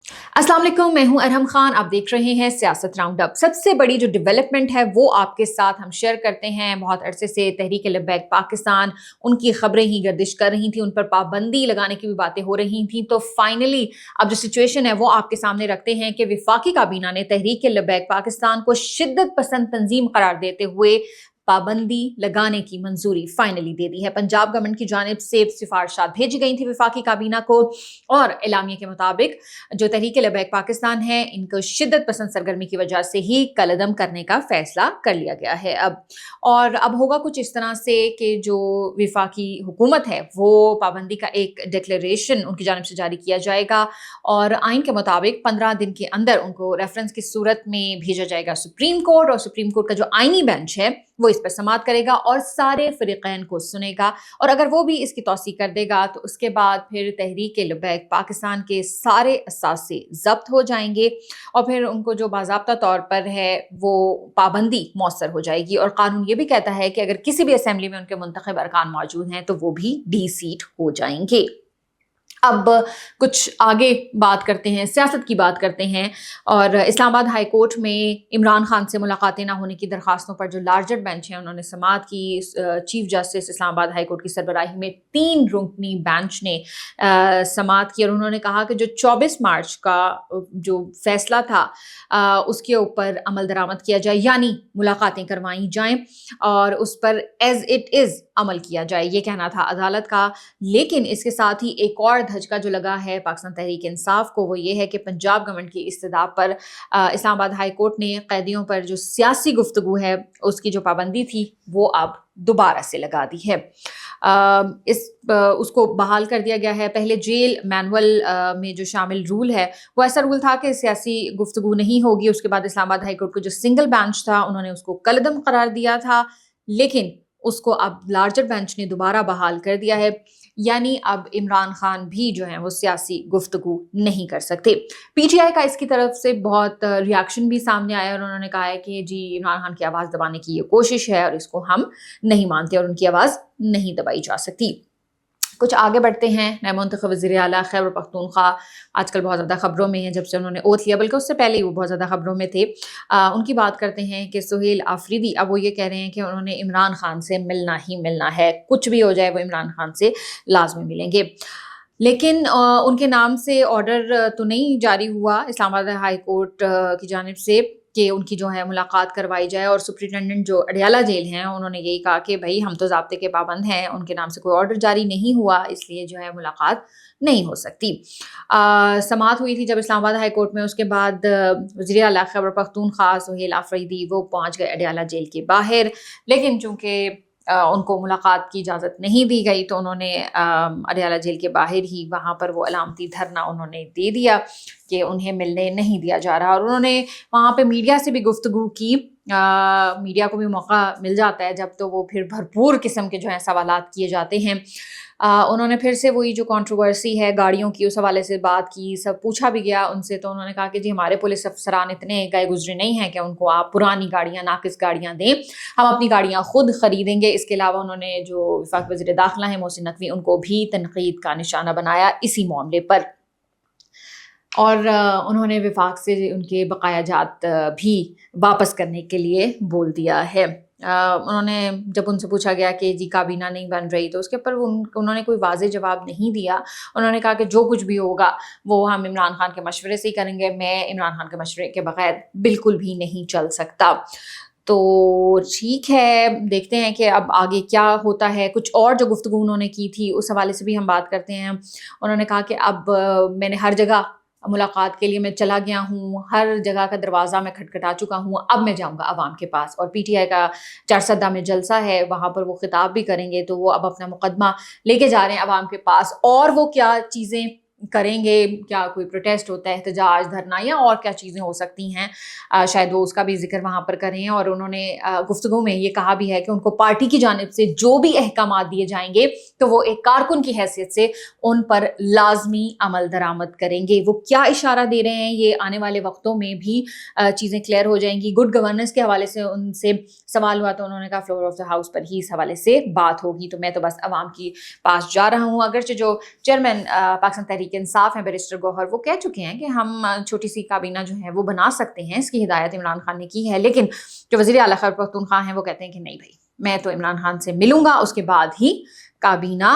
अस्सलाम वालेकुम, मैं हूं अरहम खान। आप देख रहे हैं सियासत राउंड अप। सबसे बड़ी जो डेवलपमेंट है वो आपके साथ हम शेयर करते हैं। बहुत अरसे से तहरीक लब्बैक पाकिस्तान, उनकी खबरें ही गर्दिश कर रही थी, उन पर पाबंदी लगाने की भी बातें हो रही थी। तो फाइनली अब जो सिचुएशन है वो आपके सामने रखते हैं कि विफाकी काबीना ने तहरीक लब्बैक पाकिस्तान को शिद्दत पसंद तंजीम करार देते हुए पाबंदी लगाने की मंजूरी फाइनली दे दी है। पंजाब गवर्नमेंट की जानिब से सिफारिशात भेजी गई थी विफाकी काबीना को, और एलामिया के मुताबिक जो तहरीक लब्बैक पाकिस्तान है, इनको शिद्दत पसंद सरगर्मी की वजह से ही कलअदम करने का फैसला कर लिया गया है अब होगा कुछ इस तरह से कि जो विफाकी हुकूमत है वो पाबंदी का एक डिक्लेरेशन उनकी जानिब से जारी किया जाएगा, और आइन के मुताबिक 15 दिन के अंदर उनको रेफरेंस की सूरत में भेजा जाएगा सुप्रीम कोर्ट, और सुप्रीम कोर्ट का जो आइनी बेंच है वो इस पर समाअत करेगा और सारे फरीकैन को सुनेगा। और अगर वो भी इसकी तौसीक कर देगा तो उसके बाद फिर तहरीक लब्बैक पाकिस्तान के सारे असासे जब्त हो जाएंगे, और फिर उनको जो बाज़ाब्ता तौर पर है वो पाबंदी मौसर हो जाएगी। और कानून ये भी कहता है कि अगर किसी भी असेंबली में उनके मुंतखब अरकान मौजूद हैं तो वो भी डी सीट हो जाएंगे। अब कुछ आगे बात करते हैं, सियासत की बात करते हैं। और इस्लामाबाद हाई कोर्ट में इमरान खान से मुलाकातें ना होने की दरखास्तों पर जो लार्जर बेंच है उन्होंने समाअत की। Chief justice Islamabad high court की सरबराही में 3 रुकनी बेंच ने समाअत की, और उन्होंने कहा कि जो 24 मार्च का जो फैसला था उसके ऊपर अमल दरामद किया जाए, यानी मुलाकातें करवाई जाएं और उस पर एज इट इज़ अमल किया जाए, ये कहना था अदालत का। लेकिन इसके साथ ही एक और धचका जो लगा है पाकिस्तान तहरीक इंसाफ को, वो ये है कि पंजाब गवर्नमेंट की इस्तदा पर इस्लामाबाद हाई कोर्ट ने कैदियों पर जो सियासी गुफ्तगू है उसकी जो पाबंदी थी वो अब दोबारा से लगा दी है। उसको बहाल कर दिया गया है। पहले जेल मैनुअल में जो शामिल रूल है वो ऐसा रूल था कि सियासी गुफ्तगू नहीं होगी। उसके बाद इस्लामाबाद हाई कोर्ट का जो सिंगल बेंच था उन्होंने उसको कलअदम करार दिया था, लेकिन उसको अब लार्जर बेंच ने दोबारा बहाल कर दिया है, यानी अब इमरान खान भी जो है वो सियासी गुफ्तगू नहीं कर सकते। पीटीआई का इसकी तरफ से बहुत रिएक्शन भी सामने आया, और उन्होंने कहा है कि जी इमरान खान की आवाज़ दबाने की ये कोशिश है और इसको हम नहीं मानते और उनकी आवाज़ नहीं दबाई जा सकती। कुछ आगे बढ़ते हैं। नए मुंतखब वज़ीर आला खैबर पख्तूनख्वा आजकल बहुत ज़्यादा खबरों में हैं, जब से उन्होंने ओथ लिया, बल्कि उससे पहले ही वो बहुत ज़्यादा खबरों में थे। उनकी बात करते हैं कि सुहेल आफरीदी अब वो ये कह रहे हैं कि उन्होंने इमरान खान से मिलना ही मिलना है, कुछ भी हो जाए वो इमरान खान से लाजमी मिलेंगे। लेकिन उनके नाम से ऑर्डर तो नहीं जारी हुआ इस्लामाबाद हाई कोर्ट की जानिब से कि उनकी जो है मुलाकात करवाई जाए, और सुप्रिटेंडेंट जो अडियाला जेल हैं उन्होंने यही कहा कि भाई हम तो ज़ाब्ते के पाबंद हैं, उनके नाम से कोई ऑर्डर जारी नहीं हुआ, इसलिए जो है मुलाकात नहीं हो सकती। समाअत हुई थी जब इस्लामाबाद हाई कोर्ट में, उसके बाद वज़ीर आला खैबर पख्तूनख्वा सुहेल आफरीदी वो पहुँच गए अडियाला जेल के बाहर, लेकिन चूँकि उनको मुलाकात की इजाज़त नहीं दी गई तो उन्होंने अडियाला जेल के बाहर ही वहाँ पर वो अलामती धरना उन्होंने दे दिया कि उन्हें मिलने नहीं दिया जा रहा। और उन्होंने वहाँ पे मीडिया से भी गुफ्तगू की। मीडिया को भी मौका मिल जाता है जब, तो वो फिर भरपूर किस्म के जो है सवालात किए जाते हैं। उन्होंने फिर से वही जो कंट्रोवर्सी है गाड़ियों की, उस हवाले से बात की, सब पूछा भी गया उनसे, तो उन्होंने कहा कि जी हमारे पुलिस अफसरान इतने गए गुजरे नहीं हैं कि उनको आप पुरानी गाड़ियाँ, नाकिस गाड़ियाँ दें, हम अपनी गाड़ियाँ खुद खरीदेंगे। इसके अलावा उन्होंने जो वफाक वज़ीर दाखिला हैं मोहसिन नकवी, उनको भी तनकीद का निशाना बनाया इसी मामले पर, और उन्होंने विफाक से उनके बकाया जात भी वापस करने के लिए बोल दिया है। उन्होंने जब उनसे पूछा गया कि जी काबीना नहीं बन रही, तो उसके ऊपर उन्होंने कोई वाज़ेह जवाब नहीं दिया। उन्होंने कहा कि जो कुछ भी होगा वो हम इमरान खान के मशवरे से ही करेंगे, मैं इमरान खान के मशवरे के बगैर बिल्कुल भी नहीं चल सकता। तो ठीक है, देखते हैं कि अब आगे क्या होता है। कुछ और जो गुफ्तगू उन्होंने की थी उस हवाले से भी हम बात करते हैं। उन्होंने कहा कि अब मैंने हर जगह मुलाकात के लिए मैं चला गया हूँ, हर जगह का दरवाज़ा मैं खटखटा चुका हूँ, अब मैं जाऊँगा अवाम के पास। और पीटीआई का चारसदा में जलसा है, वहाँ पर वो खिताब भी करेंगे, तो वो अब अपना मुकदमा लेके जा रहे हैं अवाम के पास। और वो क्या चीज़ें करेंगे, क्या कोई प्रोटेस्ट होता है, एहतजाज, धरना, या और क्या चीज़ें हो सकती हैं, शायद वो उसका भी जिक्र वहाँ पर करें। और उन्होंने गुफ्तगू में ये कहा भी है कि उनको पार्टी की जानिब से जो भी अहकामात दिए जाएंगे तो वो एक कारकुन की हैसियत से उन पर लाजमी अमल दरामद करेंगे। वो क्या इशारा दे रहे हैं ये आने वाले वक्तों में भी चीज़ें क्लियर हो जाएंगी। गुड गवर्नेंस के हवाले से उनसे सवाल हुआ तो उन्होंने कहा फ्लोर ऑफ द हाउस पर ही इस हवाले से बात होगी, तो मैं तो बस अवाम की पास जा रहा हूँ। अगरचे जो चेयरमैन पाकिस्तान तहरीक तहरीक इंसाफ हैं बैरिस्टर गौहर, वो कह चुके हैं कि हम छोटी सी काबीना जो है वो बना सकते हैं, इसकी हिदायत इमरान खान ने की है। लेकिन जो वज़ीर आला खैबर पख्तूनख्वा हैं वो कहते हैं कि नहीं भाई, मैं तो इमरान खान से मिलूंगा, उसके बाद ही काबीना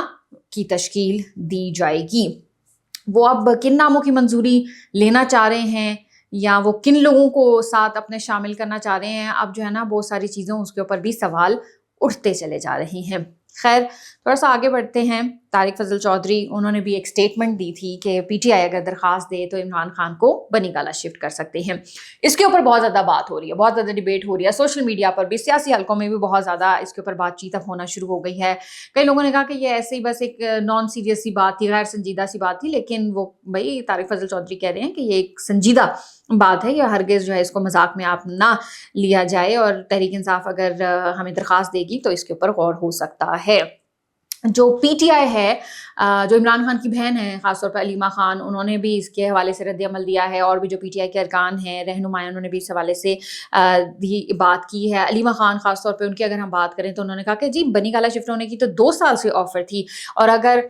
की तश्कील दी जाएगी। वो अब किन नामों की मंजूरी लेना चाह रहे हैं या वो किन लोगों को साथ अपने शामिल करना चाह रहे हैं, अब जो है ना बहुत सारी चीज़ों उसके ऊपर भी सवाल उठते चले जा रहे हैं। खैर, थोड़ा सा आगे बढ़ते हैं। तारिक फजल चौधरी, उन्होंने भी एक स्टेटमेंट दी थी कि पीटीआई अगर दरख्वास्त दे तो इमरान खान को बनी गाला शिफ्ट कर सकते हैं। इसके ऊपर बहुत ज़्यादा बात हो रही है, बहुत ज़्यादा डिबेट हो रही है, सोशल मीडिया पर भी, सियासी हलकों में भी बहुत ज़्यादा इसके ऊपर बातचीत अब होना शुरू हो गई है। कई लोगों ने कहा कि ये ऐसे ही बस एक नॉन सीरियस सी बात थी, गैर संजीदा सी बात थी, लेकिन वो भाई तारिक फजल चौधरी कह रहे हैं कि ये एक संजीदा बात है, या हरगिज़ जो है इसको मजाक में आप ना लिया जाए, और तहरीक इंसाफ अगर हमें दरख्वास्त देगी तो इसके ऊपर गौर हो सकता है। जो पीटीआई है, जो इमरान खान की बहन है ख़ासतौर पर अलीमा खान, उन्होंने भी इसके हवाले से रद्द-ए-अमल दिया है, और भी जो पीटीआई के अरकान हैं, रहनुमाएं, उन्होंने भी इस हवाले से बात की है। अलीमा खान ख़ासतौर पे उनकी अगर हम बात करें तो उन्होंने कहा कि जी बनी गाला शिफ्ट होने की तो 2 साल से ऑफ़र थी, और अगर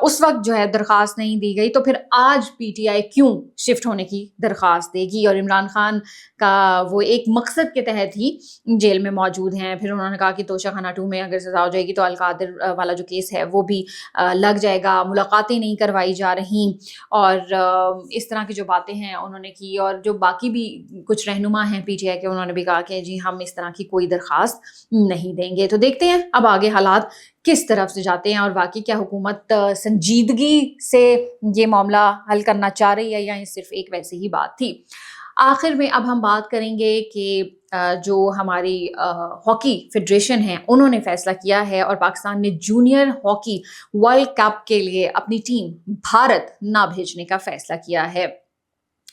उस वक्त जो है दरख्वास्त नहीं दी गई तो फिर आज पीटीआई क्यों शिफ्ट होने की दरख्वास्त देगी, और इमरान खान का वो एक मकसद के तहत ही जेल में मौजूद हैं। फिर उन्होंने कहा कि तोशाखाना 2 में अगर सज़ा हो जाएगी तो अलकादिर वाला जो केस है वो भी लग जाएगा, मुलाकातें नहीं करवाई जा रही, और इस तरह की जो बातें हैं उन्होंने की। और जो बाकी भी कुछ रहनुमा हैं पीटीआई के, उन्होंने भी कहा कि जी हम इस तरह की कोई दरख्वास्त नहीं देंगे। तो देखते हैं अब आगे हालात किस तरफ से जाते हैं, और वाकई क्या हुकूमत संजीदगी से ये मामला हल करना चाह रही है, या ये सिर्फ एक वैसी ही बात थी। आखिर में अब हम बात करेंगे कि जो हमारी हॉकी फेडरेशन है, उन्होंने फैसला किया है और पाकिस्तान ने जूनियर हॉकी वर्ल्ड कप के लिए अपनी टीम भारत ना भेजने का फैसला किया है,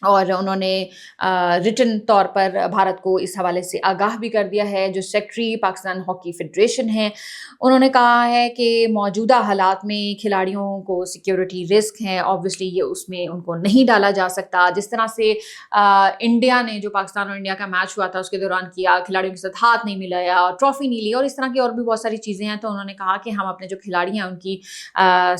और उन्होंने रिटन तौर पर भारत को इस हवाले से आगाह भी कर दिया है। जो सेक्रेटरी पाकिस्तान हॉकी फेडरेशन है, उन्होंने कहा है कि मौजूदा हालात में खिलाड़ियों को सिक्योरिटी रिस्क है, ऑब्वियसली ये उसमें उनको नहीं डाला जा सकता। जिस तरह से इंडिया ने, जो पाकिस्तान और इंडिया का मैच हुआ था उसके दौरान किया, खिलाड़ियों के साथ हाथ नहीं मिलाया और ट्रॉफी नहीं ली, और इस तरह की और भी बहुत सारी चीज़ें हैं। तो उन्होंने कहा कि हम अपने जो खिलाड़ी हैं उनकी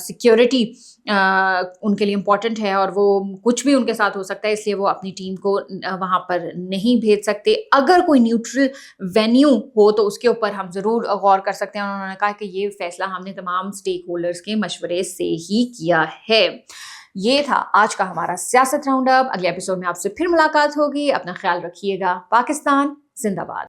सिक्योरिटी उनके लिए इम्पॉर्टेंट है, और वो कुछ भी उनके साथ हो सकता है, इसलिए वो अपनी टीम को वहाँ पर नहीं भेज सकते। अगर कोई न्यूट्रल वेन्यू हो तो उसके ऊपर हम ज़रूर गौर कर सकते हैं। उन्होंने कहा कि ये फैसला हमने तमाम स्टेक होल्डर्स के मशवरे से ही किया है। ये था आज का हमारा सियासत राउंड अप। अगले एपिसोड में आपसे फिर मुलाकात होगी। अपना ख्याल रखिएगा। पाकिस्तान जिंदाबाद।